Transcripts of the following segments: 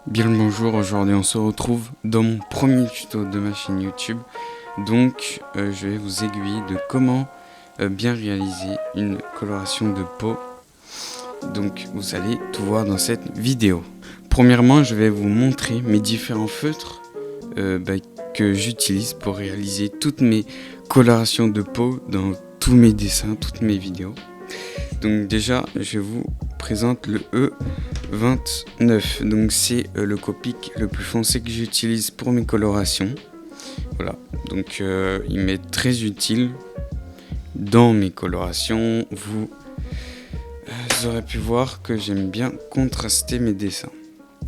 Bien le bonjour, aujourd'hui on se retrouve dans mon premier tuto de ma chaîne YouTube. Donc je vais vous aiguiller de comment bien réaliser une coloration de peau. Donc vous allez tout voir dans cette vidéo. Premièrement, je vais vous montrer mes différents feutres que j'utilise pour réaliser toutes mes colorations de peau dans tous mes dessins, toutes mes vidéos. Donc déjà, je vous présente le E29. Donc c'est le Copic le plus foncé que j'utilise pour mes colorations. Voilà, donc il m'est très utile dans mes colorations. Vous aurez pu voir que j'aime bien contraster mes dessins.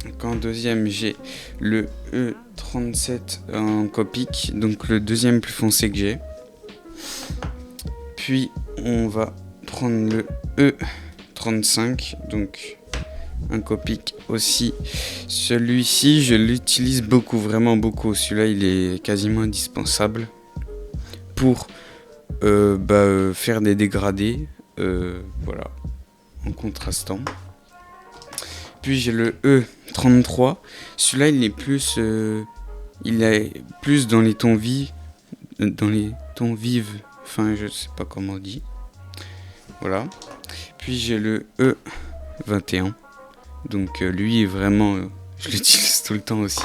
Donc en deuxième, j'ai le E37 en Copic, donc le deuxième plus foncé que j'ai. Puis on va prendre le E35, donc un Copic aussi. Celui-ci, je l'utilise beaucoup, vraiment beaucoup. Celui-là, il est quasiment indispensable pour faire des dégradés, voilà, en contrastant. Puis j'ai le E33. Celui-là, il est plus dans les tons vifs, enfin, je sais pas comment on dit. Voilà. Puis j'ai le E21. Donc lui, vraiment, je l'utilise tout le temps aussi.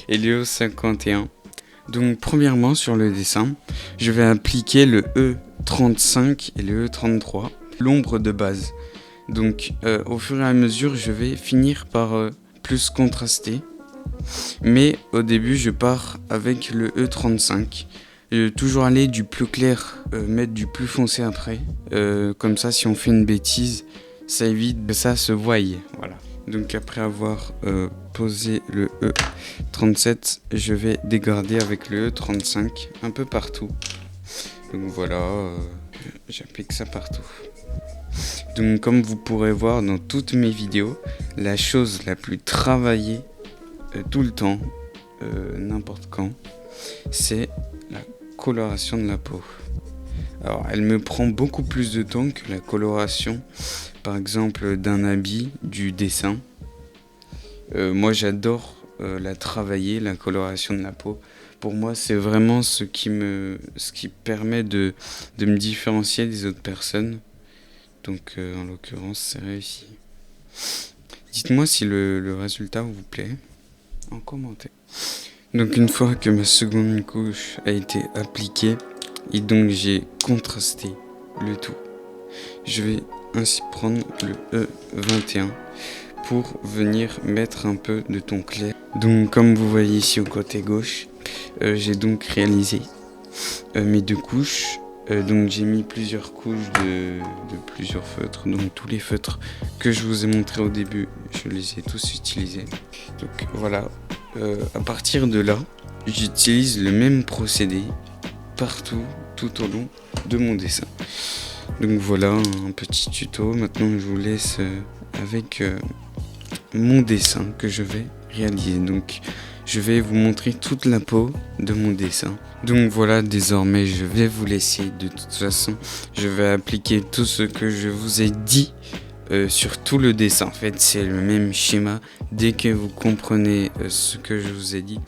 Et le E51. Donc premièrement, sur le dessin, je vais appliquer le E35 et le E33, l'ombre de base. Donc au fur et à mesure, je vais finir par plus contraster. Mais au début, je pars avec le E35. Toujours aller du plus clair, mettre du plus foncé après. Comme ça, si on fait une bêtise, ça évite que ça se voie. Voilà. Donc après avoir posé le E37, je vais dégrader avec le E35 un peu partout. Donc voilà, j'applique ça partout. Donc comme vous pourrez voir dans toutes mes vidéos, la chose la plus travaillée tout le temps, n'importe quand, c'est la coloration de la peau. Alors elle me prend beaucoup plus de temps que la coloration, par exemple d'un habit, du dessin. Moi j'adore la travailler, la coloration de la peau. Pour moi c'est vraiment ce qui permet de me différencier des autres personnes. Donc en l'occurrence c'est réussi. Dites-moi si le résultat vous plaît en commentaire. Donc une fois que ma seconde couche a été appliquée et donc j'ai contrasté le tout, je vais ainsi prendre le E21 pour venir mettre un peu de ton clair. Donc comme vous voyez ici au côté gauche, j'ai donc réalisé mes deux couches. Donc j'ai mis plusieurs couches de plusieurs feutres. Donc tous les feutres que je vous ai montré au début, je les ai tous utilisés. Donc voilà, à partir de là, j'utilise le même procédé partout, tout au long de mon dessin. Donc voilà un petit tuto. Maintenant je vous laisse avec mon dessin que je vais réaliser. Donc je vais vous montrer toute la peau de mon dessin. Donc voilà, désormais je vais vous laisser. De toute façon, je vais appliquer tout ce que je vous ai dit sur tout le dessin. En fait, c'est le même schéma. Dès que vous comprenez ce que je vous ai dit,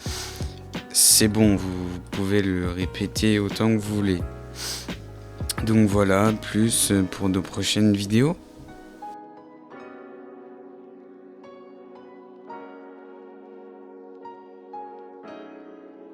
c'est bon, vous pouvez le répéter autant que vous voulez. Donc voilà, plus pour de prochaines vidéos.